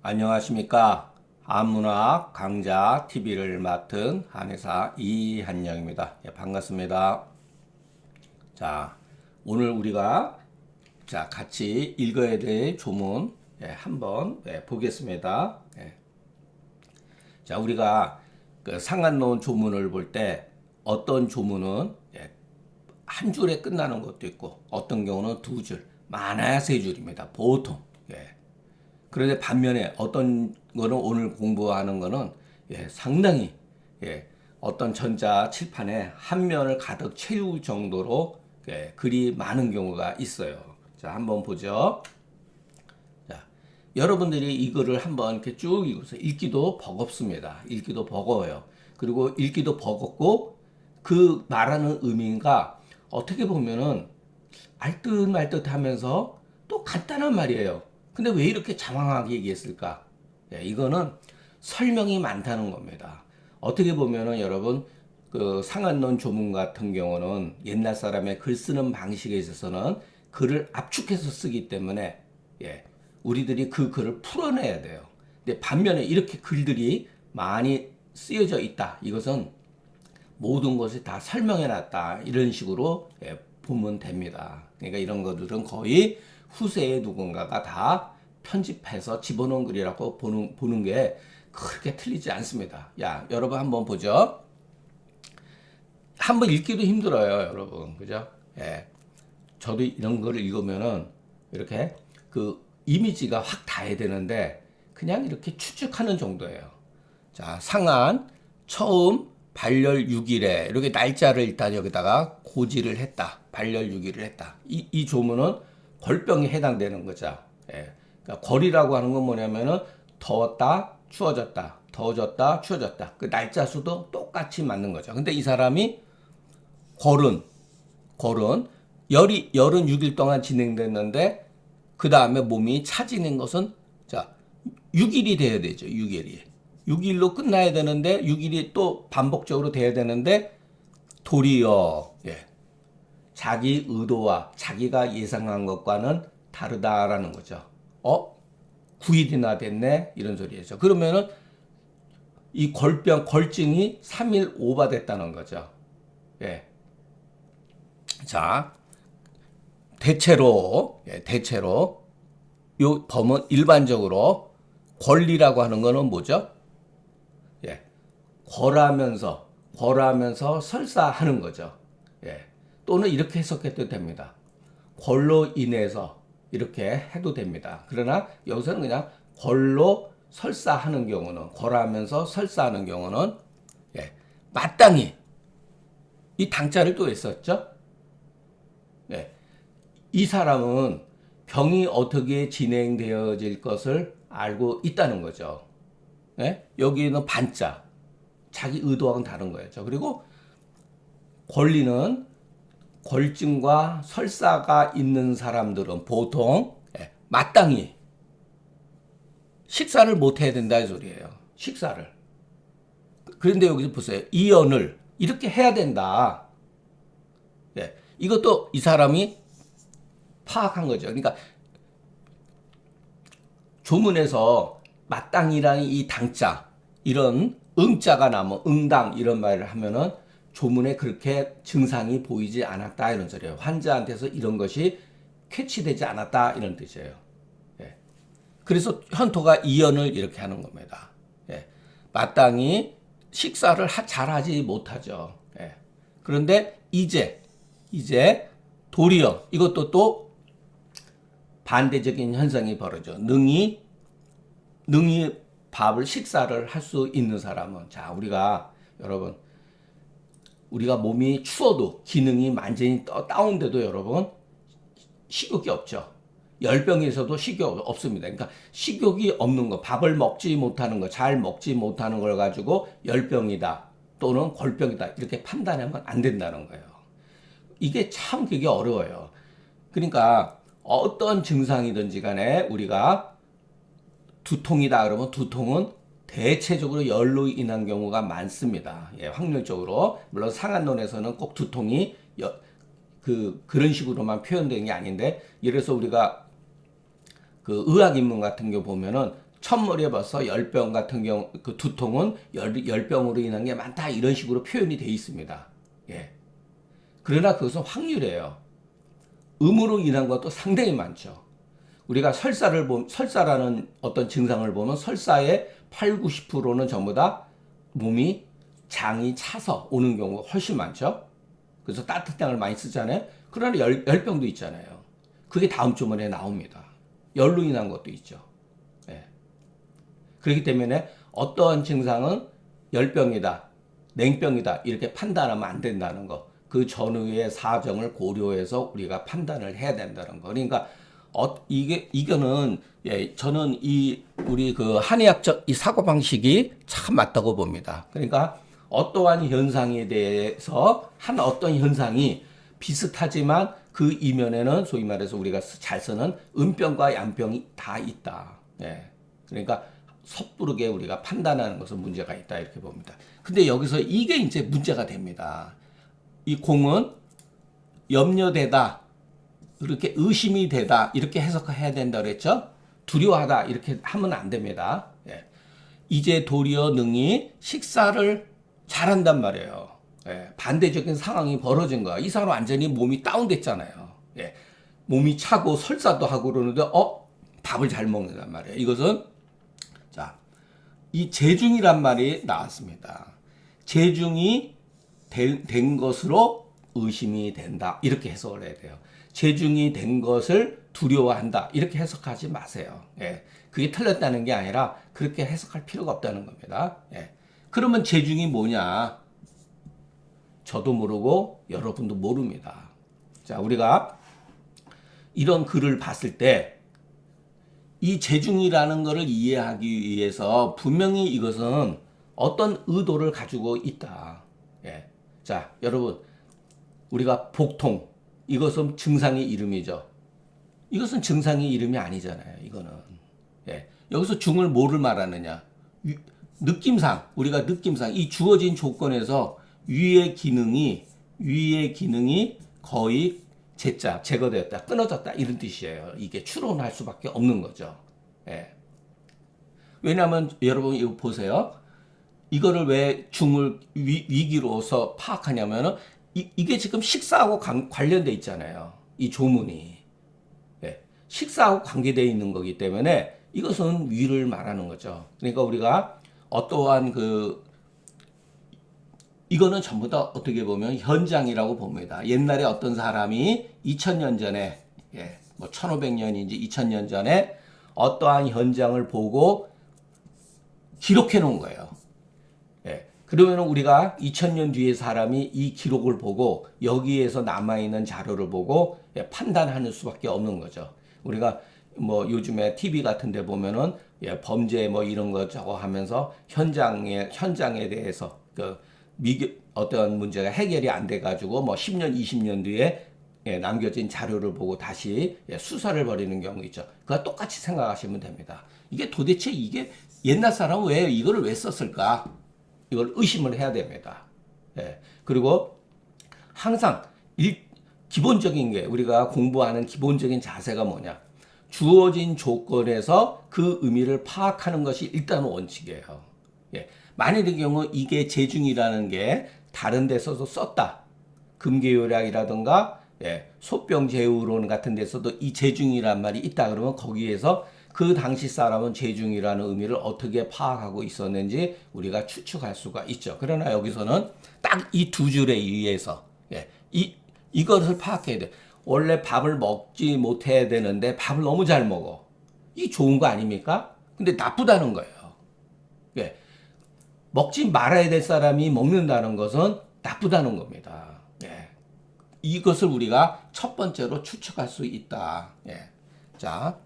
안녕하십니까. 한문학 강좌 TV를 맡은 한의사 이한영입니다. 반갑습니다. 자, 오늘 우리가 같이 읽어야 될 조문 한번 보겠습니다. 자, 우리가 그 상한론 조문을 볼 때 어떤 조문은 한 줄에 끝나는 것도 있고 어떤 경우는 두 줄, 많아야 세 줄입니다. 보통. 그런데 반면에 어떤 거는 오늘 공부하는 거는 상당히 어떤 전자 칠판에 한 면을 가득 채울 정도로 글이 많은 경우가 있어요. 자, 한번 보죠. 자, 여러분들이 이거를 한번 이렇게 쭉 읽어서 읽기도 버겁습니다. 읽기도 버거워요. 그리고 읽기도 버겁고 그 말하는 의미가 어떻게 보면은 알듯 말듯 하면서 또 간단한 말이에요. 근데 왜 이렇게 장황하게 얘기했을까? 이거는 설명이 많다는 겁니다. 어떻게 보면은 여러분 그 상한론 조문 같은 경우는 옛날 사람의 글 쓰는 방식에 있어서는 글을 압축해서 쓰기 때문에 우리들이 그 글을 풀어내야 돼요. 근데 반면에 이렇게 글들이 많이 쓰여져 있다. 이것은 모든 것이 다 설명해놨다. 이런 식으로 보면 됩니다. 그러니까 이런 것들은 거의 후세에 누군가가 다 편집해서 집어넣은 글이라고 보는 게 그렇게 틀리지 않습니다. 야, 여러분 한번 보죠. 한번 읽기도 힘들어요, 여러분. 그죠? 저도 이런 거를 읽으면은 이렇게 그 이미지가 확 닿아야 되는데 그냥 이렇게 추측하는 정도예요. 자, 상한 처음 발열 6일에 이렇게 날짜를 일단 여기다가 고지를 했다. 발열 6일을 했다. 이 조문은 걸병에 해당되는 거죠. 그러니까 걸이라고 하는 건 뭐냐면은 더웠다, 추워졌다, 더워졌다, 추워졌다. 그 날짜 수도 똑같이 맞는 거죠. 근데 이 사람이 걸은 열은 6일 동안 진행됐는데 그 다음에 몸이 차지는 것은 자 6일이 돼야 되죠. 6일로 끝나야 되는데 6일이 또 반복적으로 돼야 되는데 도리어 자기 의도와 자기가 예상한 것과는 다르다라는 거죠. 9일이나 됐네 이런 소리죠. 그러면은 이 걸증이 3일 오버됐다는 거죠. 자, 대체로 요 범은 일반적으로 권리라고 하는 거는 뭐죠? 걸하면서 설사하는 거죠. 또는 이렇게 해석해도 됩니다. 걸로 인해서 이렇게 해도 됩니다. 그러나 여기서는 그냥 걸로 설사하는 경우는 걸하면서 설사하는 경우는 마땅히 이 당자를 또 했었죠. 이 사람은 병이 어떻게 진행되어질 것을 알고 있다는 거죠. 여기는 반자 자기 의도와는 다른 거였죠. 그리고 권리는 걸증과 설사가 있는 사람들은 보통 마땅히 식사를 못 해야 된다 이 소리예요. 식사를. 그런데 여기서 보세요. 이언을 이렇게 해야 된다. 이것도 이 사람이 파악한 거죠. 그러니까 조문에서 마땅이라는 이 당자 이런 응자가 나면 응당 이런 말을 하면은 조문에 그렇게 증상이 보이지 않았다 이런 소리예요. 환자한테서 이런 것이 캐치되지 않았다 이런 뜻이에요. 그래서 현토가 이언을 이렇게 하는 겁니다. 마땅히 식사를 잘하지 못하죠. 그런데 이제 도리어 이것도 또 반대적인 현상이 벌어져. 능히 밥을 식사를 할 수 있는 사람은 자 여러분 우리가 몸이 추워도 기능이 완전히 다운돼도 여러분 식욕이 없죠. 열병에서도 식욕이 없습니다. 그러니까 식욕이 없는 거, 밥을 먹지 못하는 거, 잘 먹지 못하는 걸 가지고 열병이다 또는 걸병이다 이렇게 판단하면 안 된다는 거예요. 이게 참 그게 어려워요. 그러니까 어떤 증상이든지 간에 우리가 두통이다 그러면 두통은 대체적으로 열로 인한 경우가 많습니다. 확률적으로. 물론 상한론에서는 꼭 두통이 그런 식으로만 표현되는 게 아닌데, 예를 들어서 우리가 그 의학 입문 같은 거 보면은 천물에 벌써 열병 같은 경우 그 두통은 열병으로 인한 게 많다 이런 식으로 표현이 돼 있습니다. 예. 그러나 그것은 확률이에요. 음으로 인한 것도 상당히 많죠. 우리가 설사라는 어떤 증상을 보면 설사의 8, 90%는 전부 다 몸이 장이 차서 오는 경우가 훨씬 많죠. 그래서 따뜻한 땅을 많이 쓰잖아요. 그러나 열병도 있잖아요. 그게 다음 주문에 나옵니다. 열로 인한 것도 있죠. 예. 그렇기 때문에 어떠한 증상은 열병이다, 냉병이다 이렇게 판단하면 안 된다는 거. 그 전후의 사정을 고려해서 우리가 판단을 해야 된다는 거. 그러니까 이거는 저는 우리 그 한의학적 이 사고 방식이 참 맞다고 봅니다. 그러니까 어떠한 현상에 대해서 어떤 현상이 비슷하지만 그 이면에는 소위 말해서 우리가 잘 쓰는 음병과 양병이 다 있다. 예. 그러니까 섣부르게 우리가 판단하는 것은 문제가 있다 이렇게 봅니다. 근데 여기서 이게 이제 문제가 됩니다. 이 공은 염려되다, 이렇게 의심이 되다 이렇게 해석해야 된다 그랬죠? 두려워하다 이렇게 하면 안 됩니다. 예. 이제 도리어 능히 식사를 잘한단 말이에요. 예. 반대적인 상황이 벌어진 거야. 이 사람 완전히 몸이 다운됐잖아요. 예. 몸이 차고 설사도 하고 그러는데 밥을 잘 먹는단 말이에요. 이것은 자, 이 재중이란 말이 나왔습니다. 재중이 된 것으로 의심이 된다. 이렇게 해석을 해야 돼요. 재중이 된 것을 두려워한다. 이렇게 해석하지 마세요. 예. 그게 틀렸다는 게 아니라 그렇게 해석할 필요가 없다는 겁니다. 예. 그러면 재중이 뭐냐? 저도 모르고 여러분도 모릅니다. 자, 우리가 이런 글을 봤을 때 이 재중이라는 것을 이해하기 위해서 분명히 이것은 어떤 의도를 가지고 있다. 예. 자, 여러분, 우리가 복통, 이것은 증상의 이름이죠. 이것은 증상의 이름이 아니잖아요. 이거는. 예. 여기서 중을 뭐를 말하느냐? 느낌상, 우리가 느낌상, 이 주어진 조건에서 위의 기능이 거의 제거되었다, 끊어졌다, 이런 뜻이에요. 이게 추론할 수밖에 없는 거죠. 예. 왜냐하면 여러분 이거 보세요. 이거를 왜 중을 위기로서 파악하냐면은 이게 지금 식사하고 관련돼 있잖아요. 이 조문이. 예. 식사하고 관계되어 있는 거기 때문에 이것은 위를 말하는 거죠. 그러니까 우리가 어떠한 이거는 전부 다 어떻게 보면 현장이라고 봅니다. 옛날에 어떤 사람이 2000년 전에, 예, 뭐 1500년인지 2000년 전에 어떠한 현장을 보고 기록해 놓은 거예요. 예, 그러면 우리가 2000년 뒤에 사람이 이 기록을 보고 여기에서 남아있는 자료를 보고 판단하는 수밖에 없는 거죠. 우리가 뭐 요즘에 TV 같은 데 보면은 범죄 뭐 이런 거 저거 하면서 현장에 대해서 어떤 문제가 해결이 안 돼가지고 뭐 10년, 20년 뒤에 남겨진 자료를 보고 다시 수사를 벌이는 경우 있죠. 그거 똑같이 생각하시면 됩니다. 이게 도대체 옛날 사람은 이거를 왜 썼을까? 이걸 의심을 해야 됩니다. 그리고 항상 기본적인 게 우리가 공부하는 기본적인 자세가 뭐냐? 주어진 조건에서 그 의미를 파악하는 것이 일단 원칙이에요. 만일의 경우 이게 재중이라는 게 다른 데서도 썼다. 금계요약이라든가 소병제후론 같은 데서도 이 재중이란 말이 있다 그러면 거기에서 그 당시 사람은 재중이라는 의미를 어떻게 파악하고 있었는지 우리가 추측할 수가 있죠. 그러나 여기서는 딱 이 두 줄에 의해서 이것을 파악해야 돼. 원래 밥을 먹지 못해야 되는데 밥을 너무 잘 먹어. 이 좋은 거 아닙니까? 근데 나쁘다는 거예요. 먹지 말아야 될 사람이 먹는다는 것은 나쁘다는 겁니다. 이것을 우리가 첫 번째로 추측할 수 있다. 자,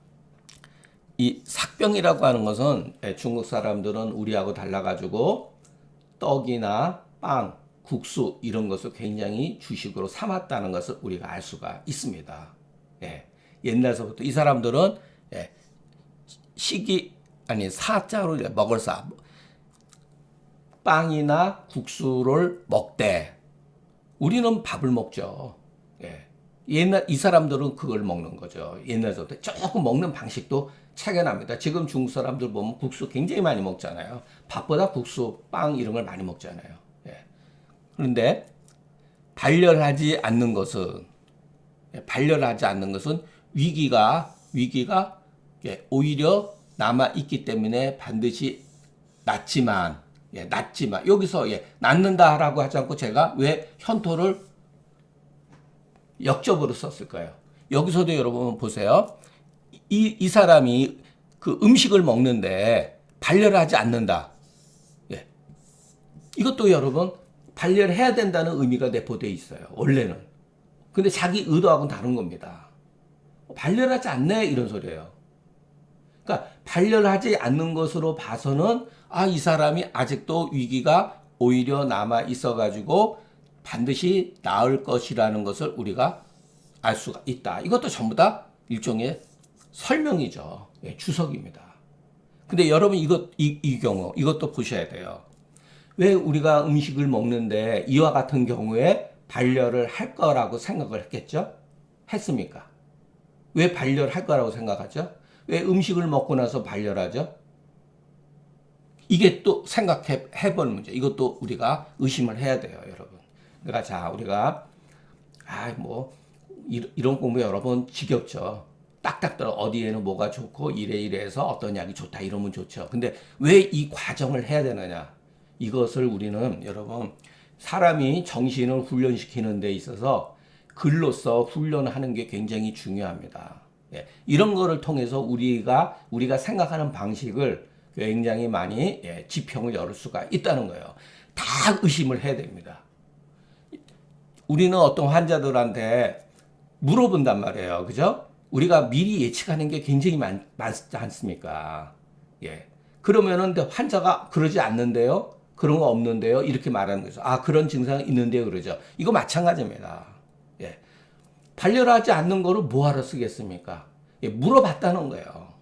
이 삭병이라고 하는 것은 중국 사람들은 우리하고 달라가지고 떡이나 빵, 국수 이런 것을 굉장히 주식으로 삼았다는 것을 우리가 알 수가 있습니다. 옛날서부터 이 사람들은 사자로 먹을 사 빵이나 국수를 먹되 우리는 밥을 먹죠. 옛날 이 사람들은 그걸 먹는 거죠. 옛날부터 조금 먹는 방식도 차이가 납니다. 지금 중국 사람들 보면 국수 굉장히 많이 먹잖아요. 밥보다 국수, 빵 이런 걸 많이 먹잖아요. 예. 그런데 발열하지 않는 것은 발열하지 않는 것은 위기가 오히려 남아 있기 때문에 반드시 낫지만 여기서 낫는다라고 하지 않고 제가 왜 현토를 역접으로 썼을까요? 여기서도 여러분 보세요. 이 사람이 그 음식을 먹는데 발열하지 않는다. 예. 이것도 여러분 발열해야 된다는 의미가 내포되어 있어요. 원래는. 근데 자기 의도하고는 다른 겁니다. 발열하지 않네 이런 소리예요. 그러니까 발열하지 않는 것으로 봐서는 이 사람이 아직도 위기가 오히려 남아 있어가지고 반드시 나을 것이라는 것을 우리가 알 수가 있다. 이것도 전부 다 일종의 설명이죠. 주석입니다. 근데 여러분 이 경우 이것도 보셔야 돼요. 왜 우리가 음식을 먹는데 이와 같은 경우에 발열을 할 거라고 생각을 했겠죠? 했습니까? 왜 발열할 거라고 생각하죠? 왜 음식을 먹고 나서 발열하죠? 이게 또 생각해보는 문제. 이것도 우리가 의심을 해야 돼요, 여러분. 그러니까 자, 우리가 이런 공부 여러분 지겹죠. 딱딱 들어 어디에는 뭐가 좋고 이래서 어떤 약이 좋다 이러면 좋죠. 근데 왜 이 과정을 해야 되느냐? 이것을 우리는 여러분 사람이 정신을 훈련시키는 데 있어서 글로써 훈련하는 게 굉장히 중요합니다. 이런 거를 통해서 우리가 생각하는 방식을 굉장히 많이 지평을 열을 수가 있다는 거예요. 다 의심을 해야 됩니다. 우리는 어떤 환자들한테 물어본단 말이에요. 그죠? 우리가 미리 예측하는 게 굉장히 많지 않습니까? 그러면은 환자가 그러지 않는데요? 그런 거 없는데요? 이렇게 말하는 거죠. 그런 증상이 있는데요? 그러죠. 이거 마찬가지입니다. 발열하지 않는 거를 뭐하러 쓰겠습니까? 물어봤다는 거예요.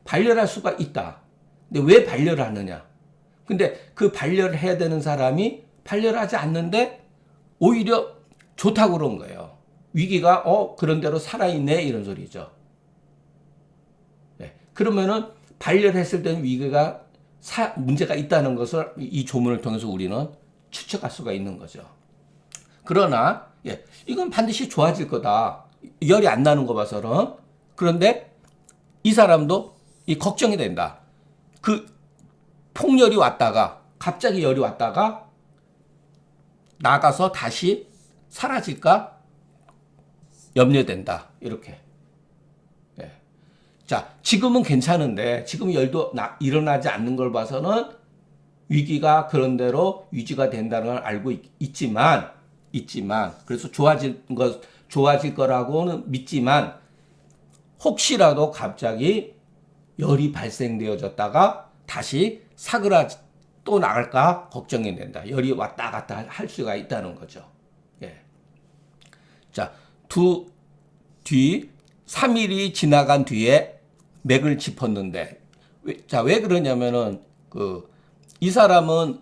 발열할 수가 있다. 근데 왜 발열하느냐? 근데 그 발열을 해야 되는 사람이 발열하지 않는데 오히려 좋다고 그런 거예요. 위기가 그런 대로 살아있네 이런 소리죠. 그러면은 발열했을 때는 위기가 문제가 있다는 것을 이 조문을 통해서 우리는 추측할 수가 있는 거죠. 그러나 이건 반드시 좋아질 거다. 열이 안 나는 거 봐서는. 그런데 이 사람도 걱정이 된다. 그 폭열이 왔다가 갑자기 열이 왔다가 나가서 다시 사라질까 염려된다. 이렇게. 자, 지금은 괜찮은데 지금 열도 일어나지 않는 걸 봐서는 위기가 그런 대로 유지가 된다는 걸 알고 있지만 그래서 좋아질 거라고는 믿지만 혹시라도 갑자기 열이 발생되어졌다가 다시 사그라 또 나갈까 걱정이 된다. 열이 왔다 갔다 할 수가 있다는 거죠. 자, 3일이 지나간 뒤에 맥을 짚었는데, 왜 그러냐면은, 이 사람은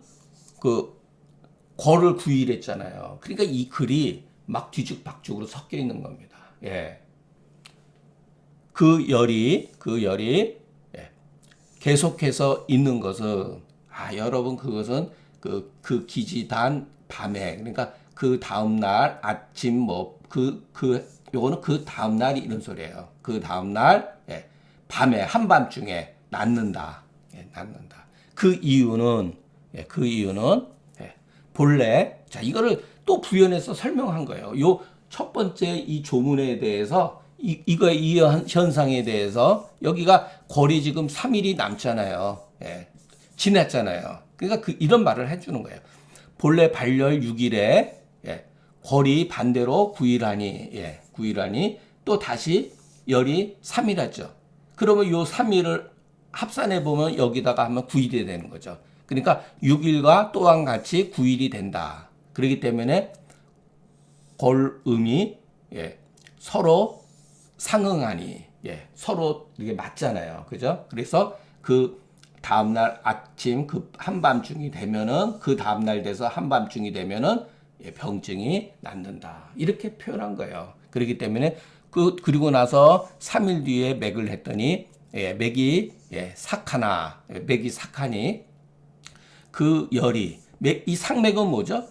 거를 구일했잖아요. 그러니까 이 글이 막 뒤죽박죽으로 섞여 있는 겁니다. 그 열이 계속해서 있는 것은, 여러분 그것은 그 기지단 밤에, 그러니까 그 다음날 아침 요거는 그 다음날이 이런 소리예요. 그 다음날, 밤에 한밤중에 낫는다. 낫는다. 그 이유는 본래, 자, 이거를 또 부연해서 설명한 거예요. 요 첫 번째 이 조문에 대해서, 이 현상에 대해서, 여기가 거리 지금 3일이 남잖아요. 지났잖아요. 그러니까 이런 말을 해주는 거예요. 본래 발열 6일에, 거리 반대로 9일하니, 또 다시 열이 3일 하죠. 그러면 요 3일을 합산해 보면 여기다가 하면 9일이 되는 거죠. 그러니까 6일과 또한 같이 9일이 된다. 그렇기 때문에 골음이 서로 상응하니 서로 이게 맞잖아요. 그죠? 그래서 그 다음날 아침 그 한밤중이 되면은 그 다음날 돼서 한밤중이 되면은 병증이 낫는다. 이렇게 표현한 거예요. 그렇기 때문에 그리고 나서 3일 뒤에 맥을 했더니 맥이 삭하나 맥이 삭하니 그 열이 이 상맥은 뭐죠?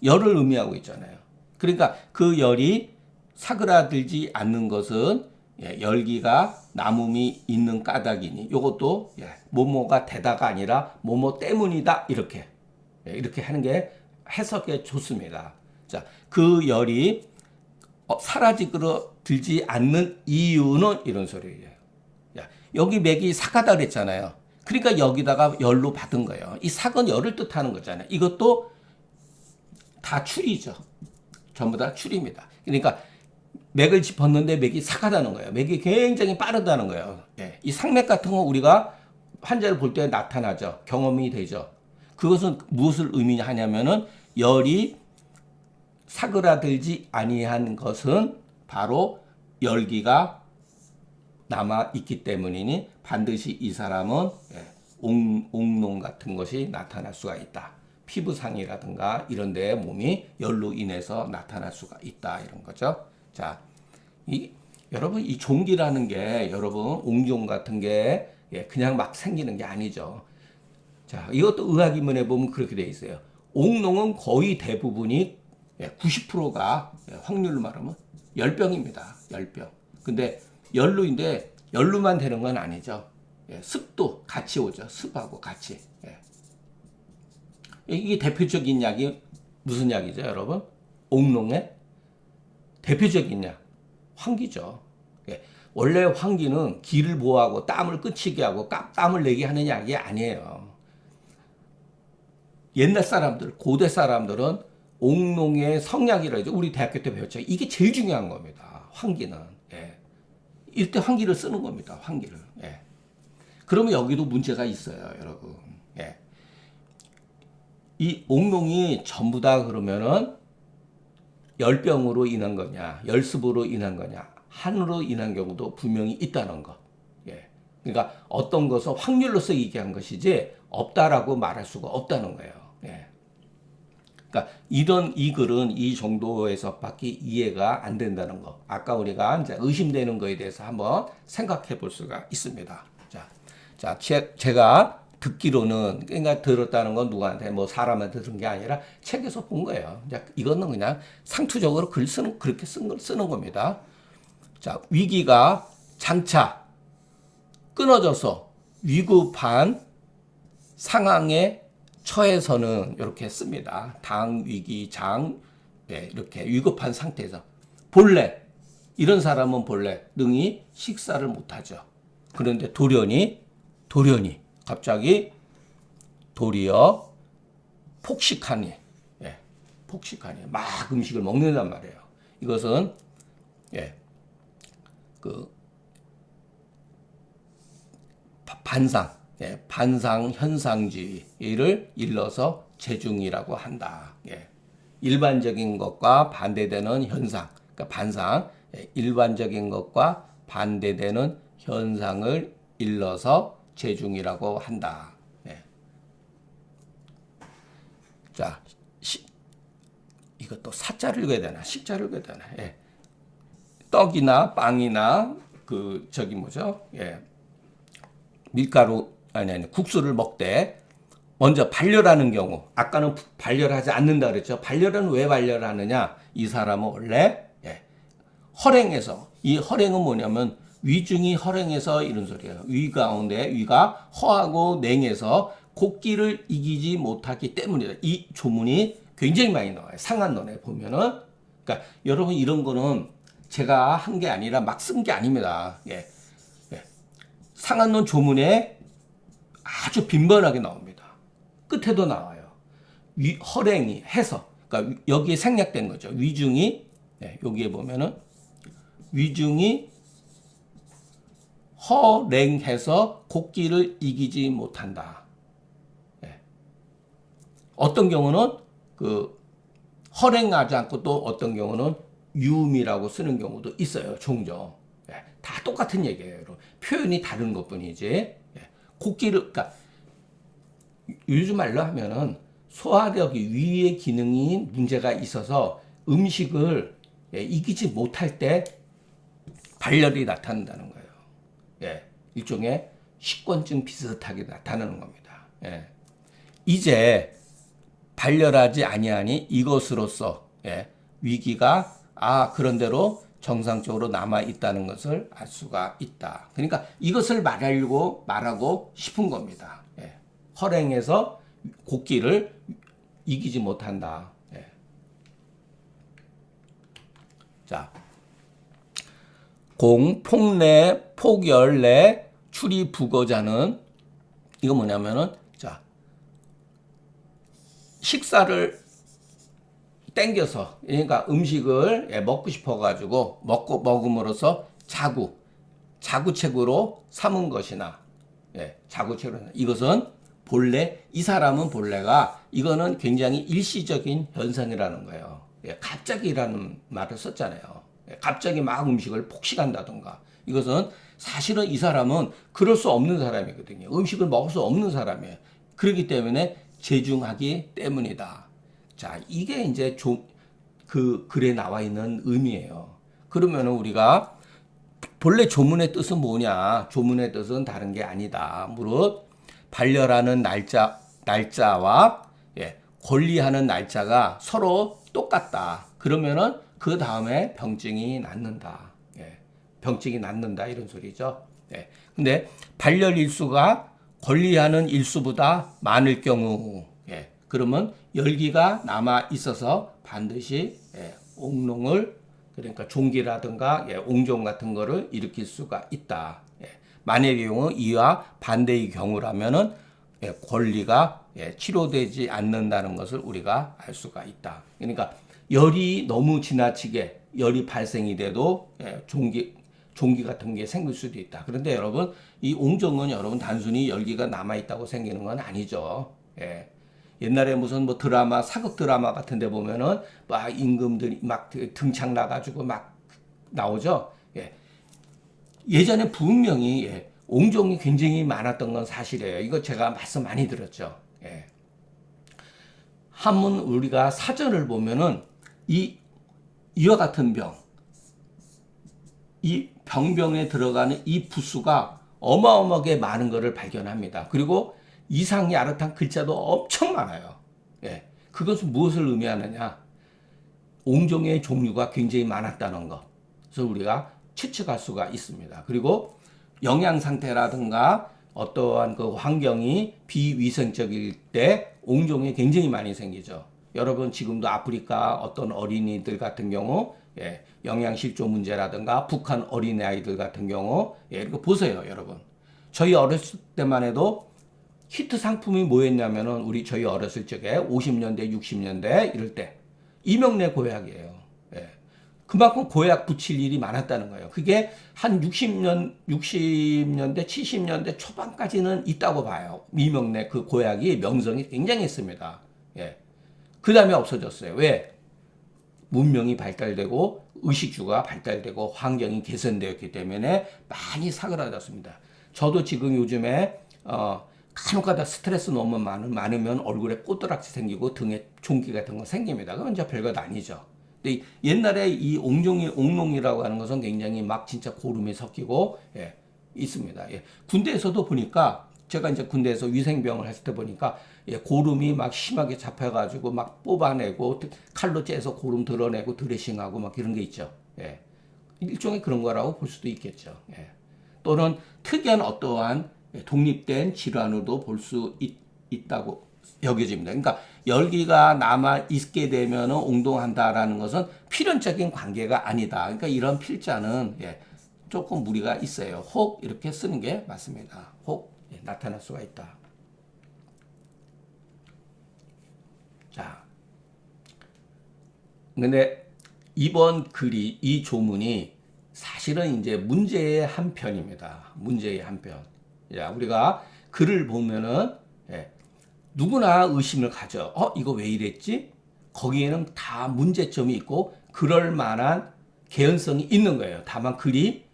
열을 의미하고 있잖아요. 그러니까 그 열이 사그라들지 않는 것은 열기가 남음이 있는 까닭이니 이것도 뭐뭐가 되다가 아니라 뭐뭐 때문이다 이렇게 하는 게 해석에 좋습니다. 자, 그 열이 사라지지 않는 이유는 이런 소리예요. 여기 맥이 삭하다 그랬잖아요. 그러니까 여기다가 열로 받은 거예요. 이 삭은 열을 뜻하는 거잖아요. 이것도 다 추리죠. 전부 다 추리입니다. 그러니까 맥을 짚었는데 맥이 삭하다는 거예요. 맥이 굉장히 빠르다는 거예요. 이 상맥 같은 거 우리가 환자를 볼 때 나타나죠. 경험이 되죠. 그것은 무엇을 의미하냐면은 열이 사그라들지 아니한 것은 바로 열기가 남아 있기 때문이니 반드시 이 사람은 옥농 같은 것이 나타날 수가 있다. 피부상이라든가 이런 데 몸이 열로 인해서 나타날 수가 있다. 이런 거죠. 자, 여러분 이 종기라는 게 여러분 옥종 같은 게 그냥 막 생기는 게 아니죠. 자, 이것도 의학인문에 보면 그렇게 돼 있어요. 옥농은 거의 대부분이 90%가 확률로 말하면 열병입니다. 열병. 근데 열로만 되는 건 아니죠. 습도 같이 오죠. 습하고 같이. 이게 대표적인 약이 무슨 약이죠, 여러분? 옥농의 대표적인 약 환기죠. 원래 환기는 기를 보호하고 땀을 끊치게 하고 땀을 내게 하는 약이 아니에요. 옛날 사람들, 고대 사람들은 옥농의 성약이라고 하죠. 우리 대학교 때 배웠죠. 이게 제일 중요한 겁니다. 환기는. 이때 환기를 쓰는 겁니다. 환기를. 그러면 여기도 문제가 있어요, 여러분. 이 옥농이 전부 다 그러면은 열병으로 인한 거냐, 열습으로 인한 거냐, 한으로 인한 경우도 분명히 있다는 거. 그러니까 어떤 것은 확률로서 얘기한 것이지 없다라고 말할 수가 없다는 거예요. 그러니까 이 글은 이 정도에서밖에 이해가 안 된다는 거. 아까 우리가 이제 의심되는 거에 대해서 한번 생각해 볼 수가 있습니다. 자, 제가 듣기로는 그러니까 들었다는 건 누구한테 뭐 사람한테 들은 게 아니라 책에서 본 거예요. 이거는 그냥 상투적으로 그렇게 쓰는 겁니다. 자, 위기가 장차 끊어져서 위급한 상황에 처해서는 이렇게 씁니다. 당, 위기, 장, 이렇게 위급한 상태에서 본래 이런 사람은 본래 능히 식사를 못하죠. 그런데 돌연히 갑자기 도리어 폭식하니 막 음식을 먹는단 말이에요. 이것은 그 반상 현상주의를 일러서 재중이라고 한다. 일반적인 것과 반대되는 현상, 그러니까 반상, 일반적인 것과 반대되는 현상을 일러서 재중이라고 한다. 자, 이것도 사자를 읽어야 되나, 식자를 읽어야 되나. 떡이나 빵이나 밀가루 아니 국수를 먹되 먼저 발열하는 경우, 아까는 발열하지 않는다 그랬죠. 발열은 왜 발열하느냐? 이 사람은 원래 허랭에서, 이 허랭은 뭐냐면 위중이 허랭에서 이런 소리예요. 위 가운데 위가 허하고 냉해서 곡기를 이기지 못하기 때문이다. 이 조문이 굉장히 많이 나와요. 상한론에 보면은. 그러니까 여러분 이런 거는 제가 한 게 아니라 막 쓴 게 아닙니다. 상한론 조문에 아주 빈번하게 나옵니다. 끝에도 나와요. 허랭이 해서, 그러니까 여기에 생략된 거죠. 위중이, 여기에 보면은 위중이 허랭해서 곡기를 이기지 못한다. 어떤 경우는 허랭하지 않고 또 어떤 경우는 유음이라고 쓰는 경우도 있어요. 종종. 다 똑같은 얘기예요. 여러분. 표현이 다른 것뿐이지. 곡기를, 그러니까 요즘 말로 하면은 소화력이 위의 기능이 문제가 있어서 음식을 이기지 못할 때 발열이 나타난다는 거예요. 일종의 식곤증 비슷하게 나타나는 겁니다. 이제 발열하지 아니하니 이것으로써 위기가 그런대로 정상적으로 남아 있다는 것을 알 수가 있다. 그러니까 이것을 말하고 싶은 겁니다. 허랭에서 곡기를 이기지 못한다. 자, 폭내, 폭열내, 출이 부거자는 이거 뭐냐면은 자, 식사를 땡겨서 그러니까 음식을 먹고 싶어가지고 먹음으로써 자구책으로 삼은 것이나 자구책으로 이것은 본래 이 사람은 본래가 이거는 굉장히 일시적인 현상이라는 거예요. 갑자기라는 말을 썼잖아요. 갑자기 막 음식을 폭식한다던가 이것은 사실은 이 사람은 그럴 수 없는 사람이거든요. 음식을 먹을 수 없는 사람이에요. 그렇기 때문에 재중하기 때문이다. 자, 이게 이제 그 글에 나와 있는 의미예요. 그러면은 우리가 본래 조문의 뜻은 뭐냐? 조문의 뜻은 다른 게 아니다. 무릇 발열하는 날짜와 권리하는 날짜가 서로 똑같다. 그러면은 그 다음에 병증이 낫는다. 병증이 낫는다 이런 소리죠. 근데 발열 일수가 권리하는 일수보다 많을 경우 그러면 열기가 남아 있어서 반드시 옥농을 그러니까 종기라든가 옹종 같은 거를 일으킬 수가 있다. 만약의 경우 이와 반대의 경우라면은 권리가 치료되지 않는다는 것을 우리가 알 수가 있다. 그러니까 열이 너무 지나치게 열이 발생이 돼도 종기 같은 게 생길 수도 있다. 그런데 여러분 이 옹종은 여러분 단순히 열기가 남아 있다고 생기는 건 아니죠. 옛날에 무슨 뭐 드라마 사극 드라마 같은 데 보면은 막 임금들이 막 등창 나가지고 막 나오죠. 예전에 분명히 옹종이 굉장히 많았던 건 사실이에요. 이거 제가 말씀 많이 들었죠. 한문 우리가 사전을 보면은 이와 같은 병, 이 병병에 들어가는 이 부수가 어마어마하게 많은 것을 발견합니다. 그리고 이상이 아릇한 글자도 엄청 많아요. 그것은 무엇을 의미하느냐? 옹종의 종류가 굉장히 많았다는 것. 그래서 우리가 추측할 수가 있습니다. 그리고 영양 상태라든가 어떠한 그 환경이 비위생적일 때 옹종이 굉장히 많이 생기죠. 여러분 지금도 아프리카 어떤 어린이들 같은 경우 영양실조 문제라든가 북한 어린아이들 같은 경우 이거 보세요, 여러분. 저희 어렸을 때만 해도 히트 상품이 뭐였냐면은 저희 어렸을 적에 50년대, 60년대 이럴 때 이명래 고약이에요. 그만큼 고약 붙일 일이 많았다는 거예요. 그게 한 60년대, 70년대 초반까지는 있다고 봐요. 이명래 그 고약이 명성이 굉장했습니다. 그 다음에 없어졌어요. 왜? 문명이 발달되고 의식주가 발달되고 환경이 개선되었기 때문에 많이 사그라졌습니다. 저도 지금 요즘에 간혹가다 스트레스 너무 많으면 얼굴에 꼬드락지 생기고 등에 종기 같은 거 생깁니다. 그건 이제 별것 아니죠. 근데 옛날에 이 옥농이라고 하는 것은 굉장히 막 진짜 고름이 섞이고 있습니다. 군대에서도 보니까 제가 이제 군대에서 위생병을 했을 때 보니까 고름이 막 심하게 잡혀가지고 막 뽑아내고 칼로 째서 고름 드러내고 드레싱하고 막 이런 게 있죠. 일종의 그런 거라고 볼 수도 있겠죠. 또는 특이한 어떠한 독립된 질환으로도 볼 수 있다고 여겨집니다. 그러니까 열기가 남아 있게 되면 옹동한다라는 것은 필연적인 관계가 아니다. 그러니까 이런 필자는 조금 무리가 있어요. 혹 이렇게 쓰는 게 맞습니다. 혹 나타날 수가 있다. 자, 근데 이번 글이 이 조문이 사실은 이제 문제의 한 편입니다. 문제의 한 편. 자, 우리가 글을 보면은 누구나 의심을 가져. 이거 왜 이랬지? 거기에는 다 문제점이 있고 그럴 만한 개연성이 있는 거예요. 다만 글이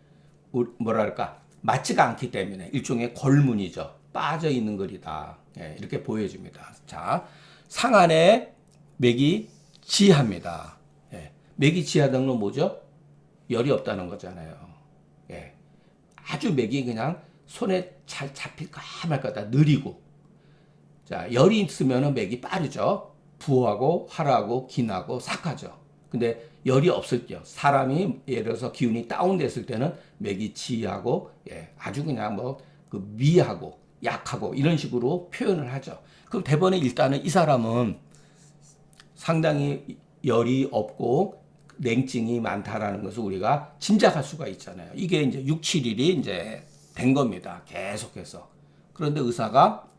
뭐랄까 맞지가 않기 때문에 일종의 걸문이죠. 빠져 있는 글이다. 이렇게 보여집니다. 자, 상안에 맥이 지합니다. 예. 맥이 지하다는 건 뭐죠? 열이 없다는 거잖아요. 예. 아주 맥이 그냥 손에 잘 잡힐까 말까 다 느리고. 자, 열이 있으면 맥이 빠르죠. 부하고 활하고 기나고 삭하죠. 근데 열이 없을 때 사람이 예를 들어서 기운이 다운됐을 때는 맥이 지하고 예, 아주 그냥 뭐 그 미하고 약하고 이런 식으로 표현을 하죠. 그럼 대번에 일단은 이 사람은 상당히 열이 없고 냉증이 많다라는 것을 우리가 짐작할 수가 있잖아요. 이게 이제 6, 7일이 이제 된 겁니다. 계속해서. 그런데 의사가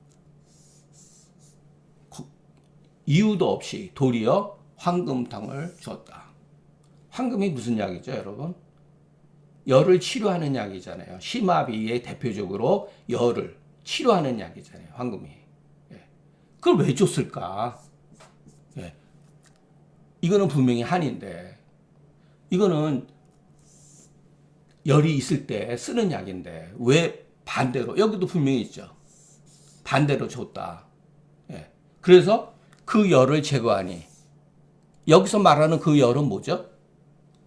이유도 없이 도리어 황금탕을 주었다. 황금이 무슨 약이죠, 여러분? 열을 치료하는 약이잖아요. 심화비에 대표적으로 열을 치료하는 약이잖아요, 황금이. 예. 그걸 왜 줬을까? 예. 이거는 분명히 한인데, 이거는 열이 있을 때 쓰는 약인데, 왜 반대로, 여기도 분명히 있죠. 반대로 줬다. 예. 그래서 그 열을 제거하니, 여기서 말하는 그 열은 뭐죠?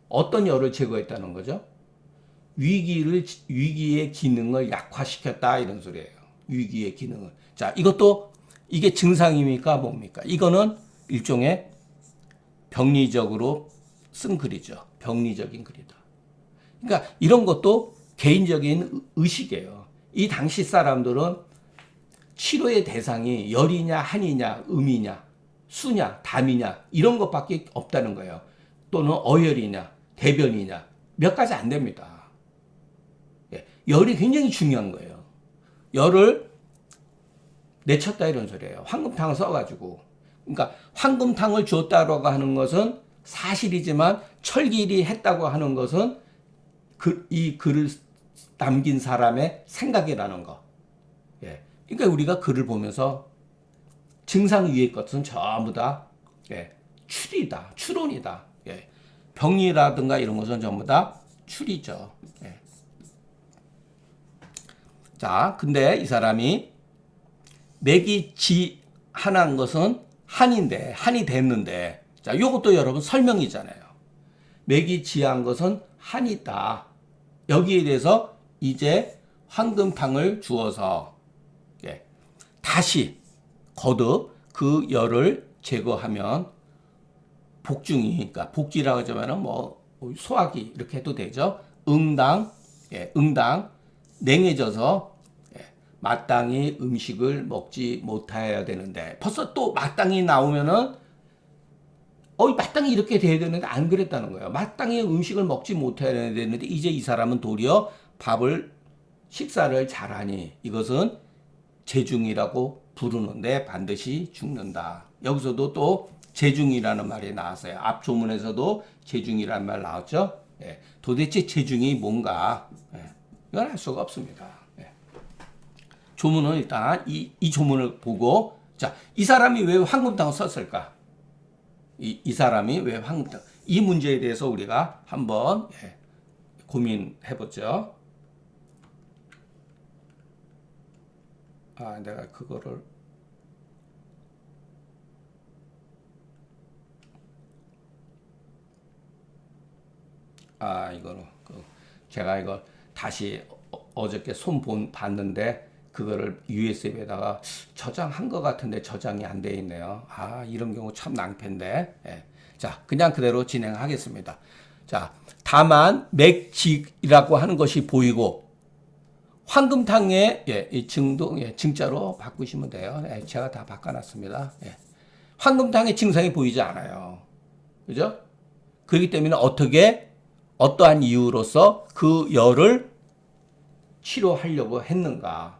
어떤 열을 제거했다는 거죠? 위기의 기능을 약화시켰다 이런 소리예요. 위기의 기능을. 자, 이것도 이게 증상입니까? 뭡니까? 이거는 일종의 병리적으로 쓴 글이죠. 병리적인 글이다. 그러니까 이런 것도 개인적인 의식이에요. 이 당시 사람들은 치료의 대상이 열이냐, 한이냐, 음이냐, 수냐, 담이냐 이런 것밖에 없다는 거예요. 또는 어열이냐, 대변이냐 몇 가지 안 됩니다. 열이 굉장히 중요한 거예요. 열을 내쳤다 이런 소리예요. 황금탕을 써가지고. 그러니까 황금탕을 줬다고 하는 것은 사실이지만 철길이 했다고 하는 것은 이 글을 남긴 사람의 생각이라는 거. 예. 그러니까 우리가 글을 보면서 증상 위의 것은 전부 다 추리다, 추론이다. 예. 병리라든가 이런 것은 전부 다 추리죠. 예. 자, 근데 이 사람이 맥이 지한한 것은 한인데, 한이 됐는데, 자, 요것도 여러분 설명이잖아요. 맥이 지한 것은 한이다. 여기에 대해서 이제 황금탕을 주어서 다시 거듭 그 열을 제거하면 복중이, 그러니까 복지라고 하자면은 뭐 소화기 이렇게 해도 되죠. 응당 냉해져서 마땅히 음식을 먹지 못해야 되는데 벌써 또 마땅히 나오면은 마땅히 이렇게 돼야 되는데 안 그랬다는 거예요. 마땅히 음식을 먹지 못해야 되는데 이제 이 사람은 도리어 식사를 잘하니 이것은 재중이라고 부르는데 반드시 죽는다. 여기서도 또 재중이라는 말이 나왔어요. 앞 조문에서도 재중이라는 말 나왔죠. 도대체 재중이 뭔가 이건 알 수가 없습니다. 조문은 일단 이 조문을 보고 자, 이 사람이 왜 황금탕을 썼을까? 이 사람이 왜 황금탕? 이 문제에 대해서 우리가 한번 고민해 보죠. 내가 그거를 이거는 제가 이걸 다시 어저께 봤는데 그거를 USB에다가 저장한 것 같은데 저장이 안 돼 있네요. 이런 경우 참 낭패인데. 자, 그냥 그대로 진행하겠습니다. 자, 다만 맥직이라고 하는 것이 보이고 황금탕의 이 증도 증자로 바꾸시면 돼요. 제가 다 바꿔놨습니다. 황금탕의 증상이 보이지 않아요. 그죠? 그렇기 때문에 어떠한 이유로서 그 열을 치료하려고 했는가?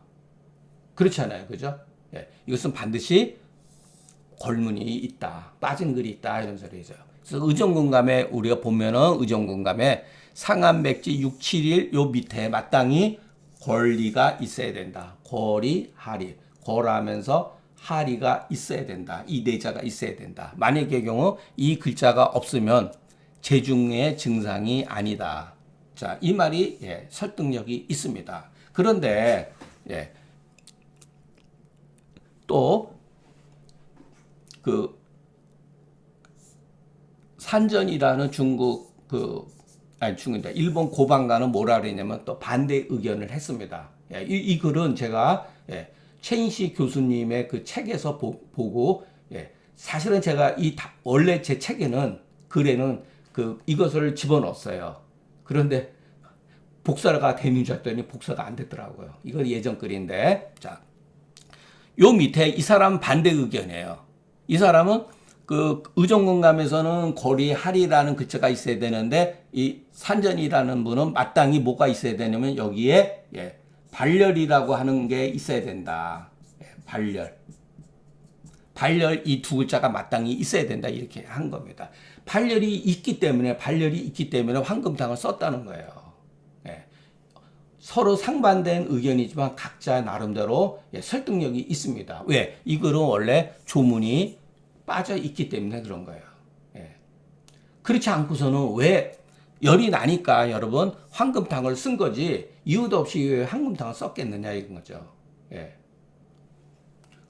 그렇잖아요. 그죠? 이것은 반드시 골문이 있다. 빠진 글이 있다. 이런 소리죠. 그래서 의정근감에 우리가 보면은 의정근감에 상안맥지 6, 7일 요 밑에 마땅히 권리가 있어야 된다. 권리, 하리. 권하면서 하리가 있어야 된다. 이 내자가 있어야 된다. 만약의 경우 이 글자가 없으면 재중의 증상이 아니다. 자, 이 말이 설득력이 있습니다. 그런데 또 그 산전이라는 중국 중국인데 일본 고방가는 뭐라 그랬냐면 또 반대 의견을 했습니다. 예, 이 글은 제가 최인식 교수님의 그 책에서 보고 사실은 제가 원래 제 책에는 글에는 이것을 집어넣었어요. 그런데 복사가 되는 줄 알았더니 복사가 안 됐더라고요. 이건 예전 글인데, 자, 요 밑에 이 사람 반대 의견이에요. 이 사람은 그 의정공감에서는 거리 할이라는 글자가 있어야 되는데 이 산전이라는 분은 마땅히 뭐가 있어야 되냐면 여기에 발열이라고 하는 게 있어야 된다. 발열 이 두 글자가 마땅히 있어야 된다 이렇게 한 겁니다. 발열이 있기 때문에 황금탕을 썼다는 거예요. 서로 상반된 의견이지만 각자 나름대로 설득력이 있습니다. 왜? 이 글은 원래 조문이 빠져 있기 때문에 그런 거예요. 그렇지 않고서는 왜 열이 나니까 여러분 황금탕을 쓴 거지 이유도 없이 왜 황금탕을 썼겠느냐 이런 거죠.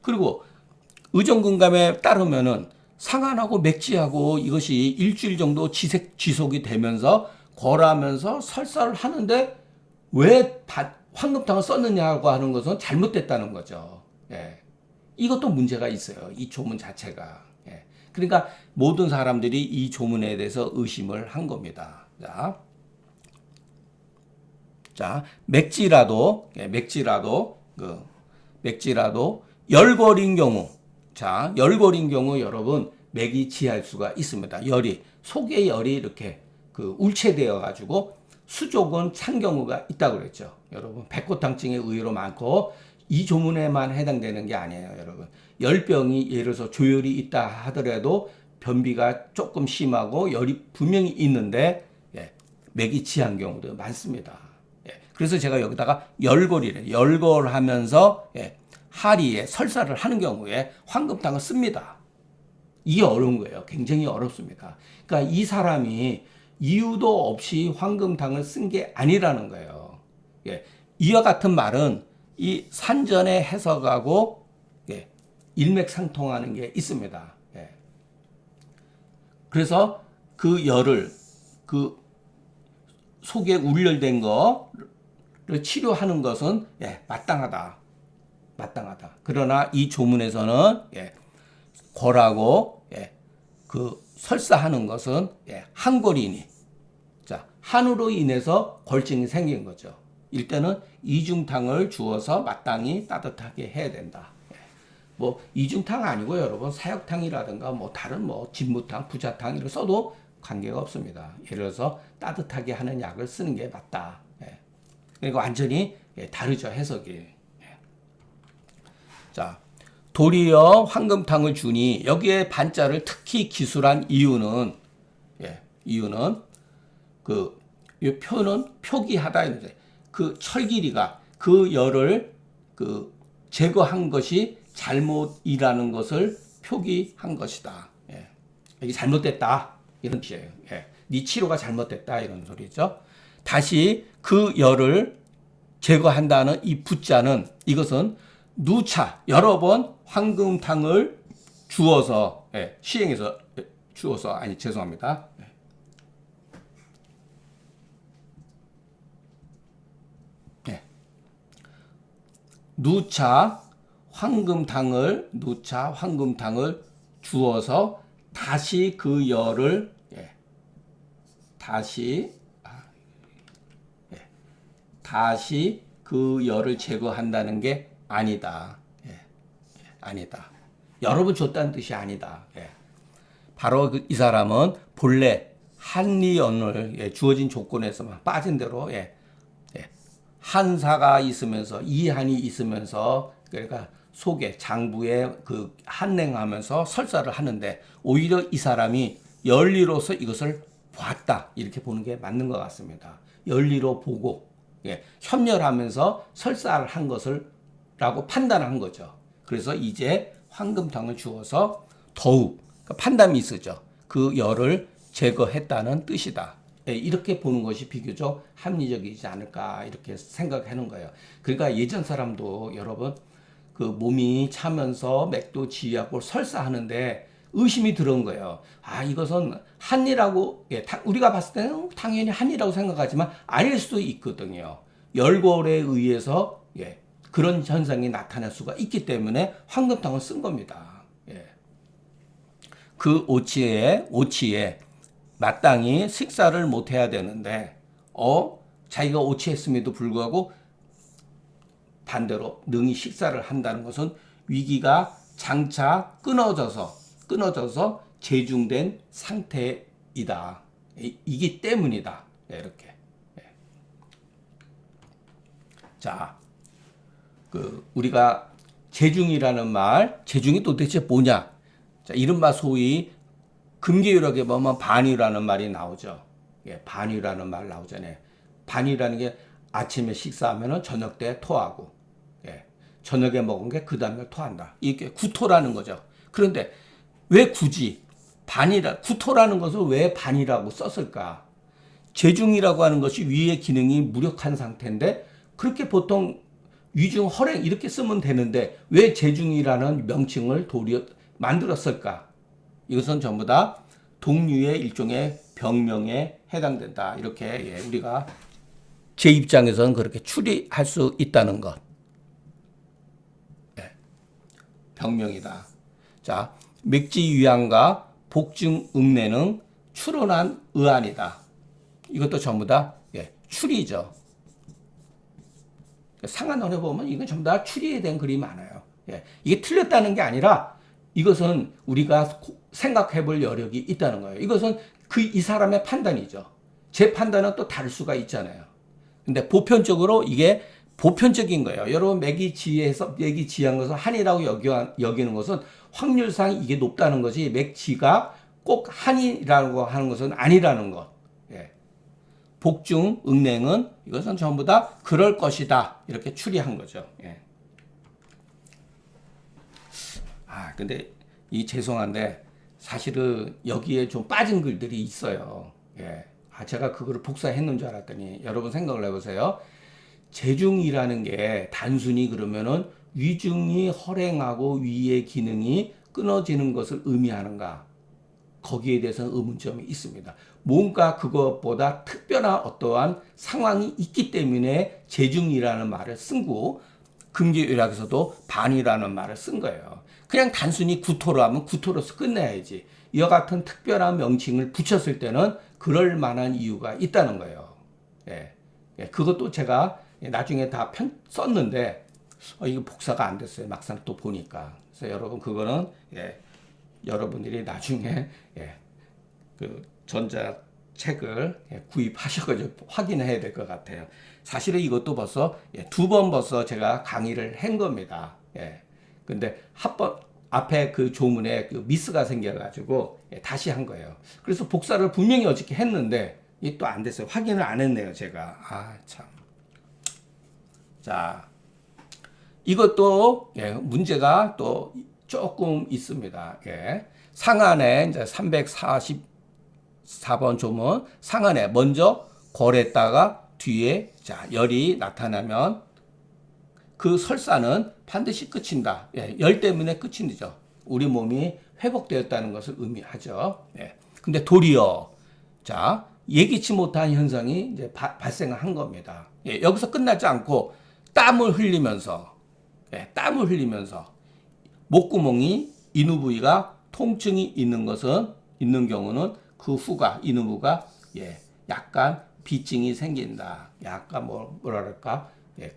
그리고 의정근감에 따르면은 상한하고 맥지하고 이것이 일주일 정도 지속이 되면서 거라면서 설사를 하는데 왜 황금탕을 썼느냐고 하는 것은 잘못됐다는 거죠. 이것도 문제가 있어요. 이 조문 자체가. 그러니까 모든 사람들이 이 조문에 대해서 의심을 한 겁니다. 자, 맥지라도 열거린 경우, 자, 열거린 경우 여러분 맥이 지할 수가 있습니다. 속에 열이 이렇게 울체되어 가지고 수족은 찬 경우가 있다고 그랬죠. 여러분, 백고탕증이 의외로 많고 이 조문에만 해당되는 게 아니에요, 여러분. 열병이 예를 들어서 조열이 있다 하더라도 변비가 조금 심하고 열이 분명히 있는데 맥이 지한 경우도 많습니다. 그래서 제가 여기다가 열골하면서 하리에 설사를 하는 경우에 황금탕을 씁니다. 이게 어려운 거예요. 굉장히 어렵습니다. 그러니까 이 사람이 이유도 없이 황금탕을 쓴 게 아니라는 거예요. 이와 같은 말은 이 산전의 해석하고 일맥상통하는 게 있습니다. 그래서 그 열을 속에 울열된 거를 치료하는 것은 마땅하다. 그러나 이 조문에서는 거라고 설사하는 것은 한골이니 자 한으로 인해서 골증이 생긴 거죠. 일단은 이중탕을 주어서 마땅히 따뜻하게 해야 된다. 뭐 이중탕 아니고 여러분 사역탕이라든가 뭐 다른 뭐 진무탕, 부자탕 이런 써도 관계가 없습니다. 예를 들어서 따뜻하게 하는 약을 쓰는 게 맞다. 그러니까 완전히 다르죠 해석이. 자 도리어 황금탕을 주니 여기에 반자를 특히 기술한 이유는 이 표는 표기하다 이제 그 철길이가 그 열을 제거한 것이 잘못이라는 것을 표기한 것이다. 이게 잘못됐다 이런 뜻이에요. 네 치료가 잘못됐다 이런 소리죠. 다시 그 열을 제거한다는 이 부자는 이것은 누차 여러 번 황금탕을 주어서 시행해서 주어서 아니 죄송합니다. 누차 황금탕을 주어서 다시 그 열을 다시 그 열을 제거한다는 게 아니다. 아니다. 여러분 줬다는 뜻이 아니다. 바로 이 사람은 본래 한리연을 주어진 조건에서만 빠진 대로 한사가 있으면서 이한이 있으면서 그러니까 속에 장부에 한랭하면서 설사를 하는데 오히려 이 사람이 열리로서 이것을 봤다 이렇게 보는 게 맞는 것 같습니다. 열리로 보고 협렬하면서 설사를 한 것을 라고 판단한 거죠. 그래서 이제 황금탕을 주어서 더욱 판단이 있으죠. 그 열을 제거했다는 뜻이다. 이렇게 보는 것이 비교적 합리적이지 않을까 이렇게 생각하는 거예요. 그러니까 예전 사람도 여러분 몸이 차면서 맥도 지휘하고 설사하는데 의심이 들은 거예요. 아, 이것은 한이라고, 예, 우리가 봤을 때는 당연히 한이라고 생각하지만 아닐 수도 있거든요. 열골에 의해서, 예, 그런 현상이 나타날 수가 있기 때문에 황금탕을 쓴 겁니다. 예. 그 오치에 마땅히 식사를 못 해야 되는데, 자기가 오치했음에도 불구하고 반대로 능히 식사를 한다는 것은 위기가 장차 끊어져서 재중된 상태이다. 이기 때문이다. 이렇게. 자, 우리가 재중이라는 말, 재중이 도대체 뭐냐? 자, 이른바 소위 금기율학에 보면 반이라는 말이 나오죠. 예, 반이라는 말 나오잖아요. 반이라는 게 아침에 식사하면은 저녁 때 토하고, 예, 저녁에 먹은 게 그 다음에 토한다. 이게 구토라는 거죠. 그런데 왜 굳이 구토라는 것을 왜 반이라고 썼을까? 재중이라고 하는 것이 위의 기능이 무력한 상태인데 그렇게 보통 위중 허랭 이렇게 쓰면 되는데 왜 재중이라는 명칭을 도리어 만들었을까? 이것은 전부 다 동류의 일종의 병명에 해당된다. 이렇게, 예, 우리가 제 입장에서는 그렇게 추리할 수 있다는 것. 예, 병명이다. 자, 맥지유양과 복중응내는 추론한 의안이다. 이것도 전부 다, 예, 추리죠. 상한원에 보면 이건 전부 다 추리에 대한 글이 많아요. 예, 이게 틀렸다는 게 아니라 이것은 우리가 생각해 볼 여력이 있다는 거예요. 이것은 이 사람의 판단이죠. 제 판단은 또 다를 수가 있잖아요. 근데 보편적으로 이게 보편적인 거예요. 여러분 맥지한 것을 한이라고 여기는 것은 확률상 이게 높다는 것이 맥지가 꼭 한이라고 하는 것은 아니라는 것. 예. 복중, 응냉은 이것은 전부 다 그럴 것이다. 이렇게 추리한 거죠. 예. 근데 죄송한데 사실은 여기에 좀 빠진 글들이 있어요. 예. 제가 그거를 복사했는 줄 알았더니 여러분 생각을 해보세요. 재중이라는 게 단순히 그러면은 위중이 허랭하고 위의 기능이 끊어지는 것을 의미하는가? 거기에 대해서는 의문점이 있습니다. 뭔가 그것보다 특별한 어떠한 상황이 있기 때문에 재중이라는 말을 쓴 거, 금기율학에서도 반이라는 말을 쓴 거예요. 그냥 단순히 구토로 하면 구토로서 끝내야지. 이와 같은 특별한 명칭을 붙였을 때는 그럴 만한 이유가 있다는 거예요. 예. 예, 그것도 제가 나중에 다 썼는데 이게 복사가 안 됐어요. 막상 또 보니까. 그래서 여러분 그거는, 예, 여러분들이 나중에, 예, 그 전자책을, 예, 구입하셔가지고 확인해야 될 것 같아요. 사실은 이것도 벌써, 예, 2번 벌써 제가 강의를 한 겁니다. 예. 근데 앞에 그 조문에 그 미스가 생겨가지고, 예, 다시 한 거예요. 그래서 복사를 분명히 어저께 했는데 이게 또 안 됐어요. 확인을 안 했네요, 제가. 참. 자, 이것도, 예, 문제가 또 조금 있습니다. 예. 상한에 이제 344번 조문 상한에 먼저 골했다가 뒤에 열이 나타나면 그 설사는 반드시 끝인다. 예, 열 때문에 끝이죠. 우리 몸이 회복되었다는 것을 의미하죠. 예. 근데 도리어 예기치 못한 현상이 이제 발생한 겁니다. 예, 여기서 끝나지 않고 땀을 흘리면서 목구멍이 인후 부위가 통증이 있는 경우는 그 후가 인후 부가, 예, 약간 비증이 생긴다. 약간 뭐랄까, 예,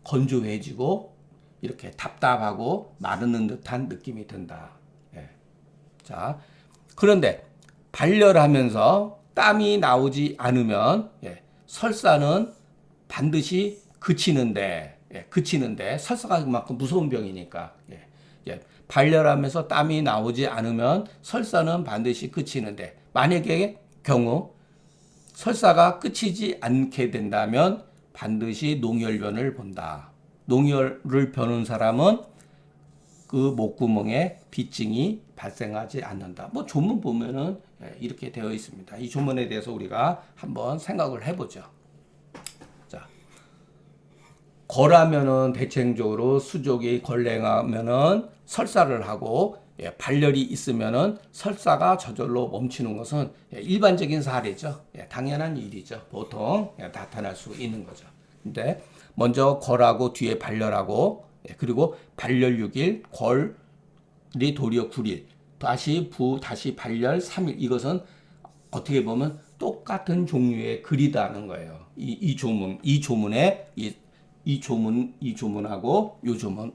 건조해지고 이렇게 답답하고 마르는 듯한 느낌이 든다. 예. 자, 그런데 발열하면서 땀이 나오지 않으면, 예, 설사는 반드시 그치는데 설사가 그만큼 무서운 병이니까, 예, 예, 발열하면서 땀이 나오지 않으면 설사는 반드시 그치는데 만약의 경우 설사가 그치지 않게 된다면 반드시 농혈변을 본다. 농혈을 벼는 사람은 그 목구멍에 비증이 발생하지 않는다. 조문 보면은, 예, 이렇게 되어 있습니다. 이 조문에 대해서 우리가 한번 생각을 해보죠. 자, 거라면은 대체적으로 수족이 걸랭하면은 설사를 하고 발열이 있으면은 설사가 저절로 멈추는 것은 일반적인 사례죠. 당연한 일이죠. 보통 나타날 수 있는 거죠. 근데 먼저 걸하고 뒤에 발열하고 그리고 발열 6일, 걸이 도리어 9일, 다시 다시 발열 3일. 이것은 어떻게 보면 똑같은 종류의 글이다는 거예요. 이 조문에 이 조문하고 이 조문,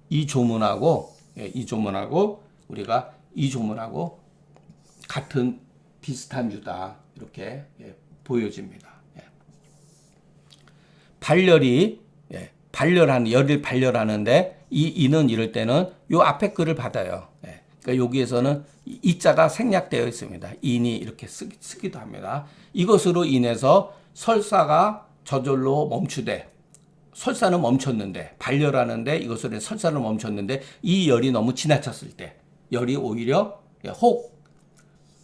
이 조문하고 우리가 이 조문하고 같은 비슷한 유다 이렇게 보여집니다. 열을 발열하는데 이는 이럴 때는 요 앞에 글을 받아요. 그러니까 여기에서는 이자가 생략되어 있습니다. 인이 이렇게 쓰기도 합니다. 이것으로 인해서 설사가 저절로 멈추되, 설사는 멈췄는데 발열하는데 이것으로 설사는 멈췄는데 이 열이 너무 지나쳤을 때 열이 오히려 혹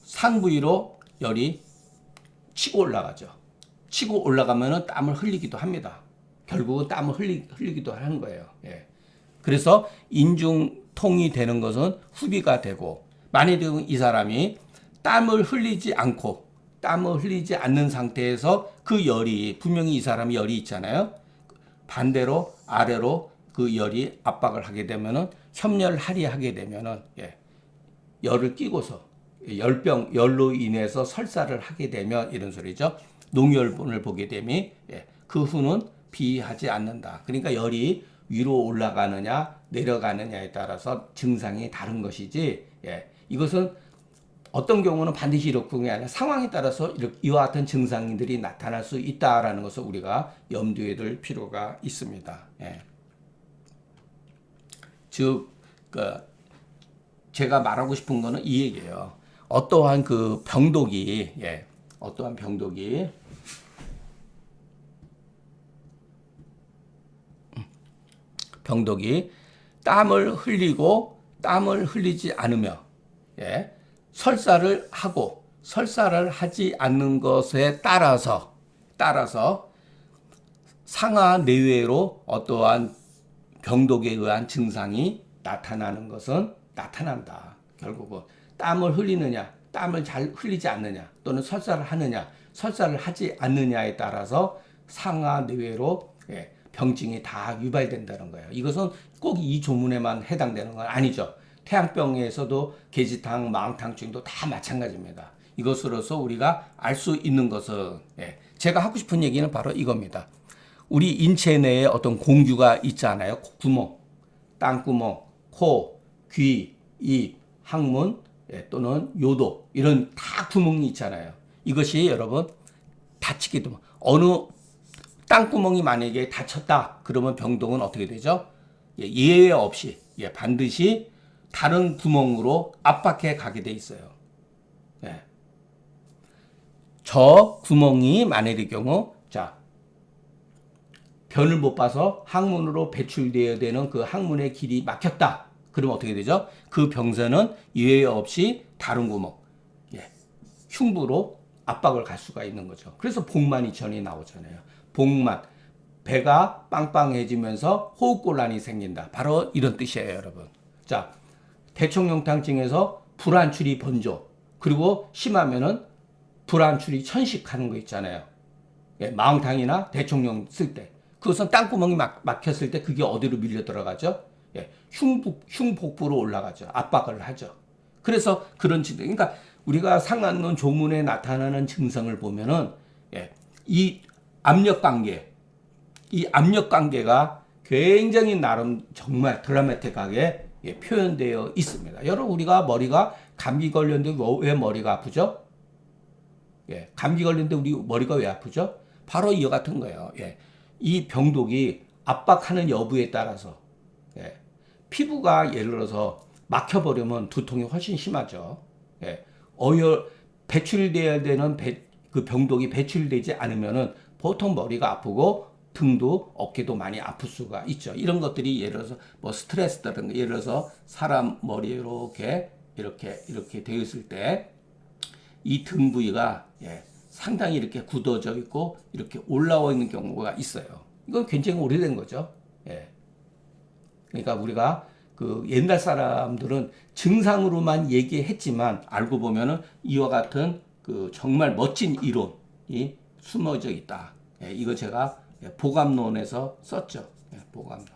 상부위로 열이 치고 올라가죠. 치고 올라가면은 땀을 흘리기도 합니다. 결국은 땀을 흘리기도 하는 거예요. 그래서 인중통이 되는 것은 후비가 되고, 만약에 이 사람이 땀을 흘리지 않는 상태에서 그 열이, 분명히 이 사람이 열이 있잖아요. 반대로 아래로 그 열이 압박을 하게 되면은 협렬하리 하게 되면은 열을 끼고서 열로 인해서 설사를 하게 되면 이런 소리죠. 농열본을 보게 되면 그 후는 비하지 않는다. 그러니까 열이 위로 올라가느냐 내려가느냐에 따라서 증상이 다른 것이지, 이것은 어떤 경우는 반드시 이렇게 아니라 상황에 따라서 이와 같은 증상들이 나타날 수 있다라는 것을 우리가 염두에 둘 필요가 있습니다. 즉, 제가 말하고 싶은 거는 이 얘기예요. 어떠한 그 병독이 땀을 흘리고 땀을 흘리지 않으며 설사를 하고 설사를 하지 않는 것에 따라서 상하 내외로 어떠한 병독에 의한 증상이 나타나는 것은 나타난다. 결국은 땀을 흘리느냐, 땀을 잘 흘리지 않느냐, 또는 설사를 하느냐, 설사를 하지 않느냐에 따라서 상하 내외로 병증이 다 유발된다는 거예요. 이것은 꼭 이 조문에만 해당되는 건 아니죠. 태양병에서도 계지탕, 망탕증도 다 마찬가지입니다. 이것으로서 우리가 알 수 있는 것은, 제가 하고 싶은 얘기는 바로 이겁니다. 우리 인체 내에 어떤 공규가 있잖아요. 구멍, 땅구멍, 코, 귀, 입, 항문, 또는 요도, 이런 다 구멍이 있잖아요. 이것이 여러분 다치기도, 어느 땅구멍이 만약에 닫혔다 그러면 병동은 어떻게 되죠? 예외 없이 반드시 다른 구멍으로 압박해 가게 돼 있어요. 저 구멍이 만일의 경우, 변을 못 봐서 항문으로 배출되어야 되는 그 항문의 길이 막혔다. 그러면 어떻게 되죠? 그 병세는 예외 없이 다른 구멍, 흉부로 압박을 갈 수가 있는 거죠. 그래서 복만이천이 나오잖아요. 복만, 배가 빵빵해지면서 호흡곤란이 생긴다. 바로 이런 뜻이에요, 여러분. 자, 대청룡탕증에서 불안출이 번조, 그리고 심하면은 불안출이 천식하는 거 있잖아요. 마흥탕이나 대청룡 쓸 때. 그것은 땅구멍이 막혔을 때 그게 어디로 밀려 들어가죠? 흉복부로 올라가죠. 압박을 하죠. 그래서 그런 증상, 그러니까 우리가 상한론 조문에 나타나는 증상을 보면은 이 압력 관계가 굉장히 나름 정말 드라마틱하게 표현되어 있습니다. 여러분, 우리가 머리가 감기 걸렸는데 왜 머리가 아프죠? 감기 걸렸는데 우리 머리가 왜 아프죠? 바로 이와 같은 거예요. 이 병독이 압박하는 여부에 따라서 피부가 예를 들어서 막혀버리면 두통이 훨씬 심하죠. 배출돼야 되는 그 병독이 배출되지 않으면은 보통 머리가 아프고 등도 어깨도 많이 아플 수가 있죠. 이런 것들이 예를 들어서 뭐 스트레스라든가, 예를 들어서 사람 머리에 이렇게 되어 있을 때 이 등 부위가 상당히 이렇게 굳어져 있고 이렇게 올라와 있는 경우가 있어요. 이건 굉장히 오래된 거죠. 그러니까 우리가 그 옛날 사람들은 증상으로만 얘기했지만 알고 보면은 이와 같은 그 정말 멋진 이론이 숨어져 있다. 예, 이거 제가 보감론에서 썼죠. 예, 보감론.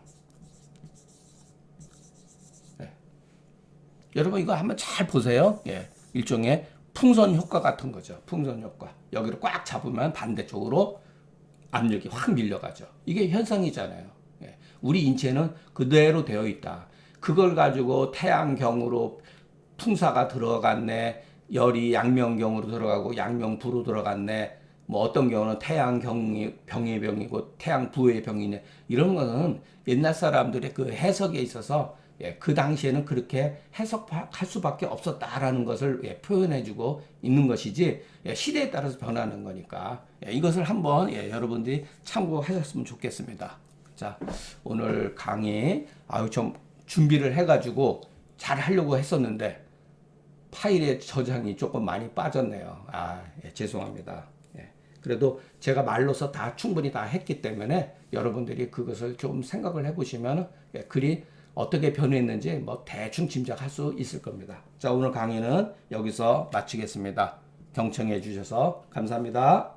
예. 여러분 이거 한번 잘 보세요. 예, 일종의 풍선 효과 같은 거죠. 풍선 효과. 여기를 꽉 잡으면 반대쪽으로 압력이 확 밀려가죠. 이게 현상이잖아요. 예, 우리 인체는 그대로 되어 있다. 그걸 가지고 태양경으로 풍사가 들어갔네, 열이 양명경으로 들어가고 양명부로 들어갔네, 뭐 어떤 경우는 태양경이 병의 병이고 태양부의 병이네, 이런 거는 옛날 사람들의 그 해석에 있어서 예, 그 당시에는 그렇게 해석할 수밖에 없었다라는 것을 예, 표현해주고 있는 것이지 예, 시대에 따라서 변하는 거니까 예, 이것을 한번 예, 여러분들이 참고하셨으면 좋겠습니다. 자, 오늘 강의 좀 준비를 해가지고 잘 하려고 했었는데 파일의 저장이 조금 많이 빠졌네요. 예, 죄송합니다. 예, 그래도 제가 말로서 다 충분히 다 했기 때문에 여러분들이 그것을 좀 생각을 해보시면 예, 글이 어떻게 변했는지 뭐 대충 짐작할 수 있을 겁니다. 자, 오늘 강의는 여기서 마치겠습니다. 경청해 주셔서 감사합니다.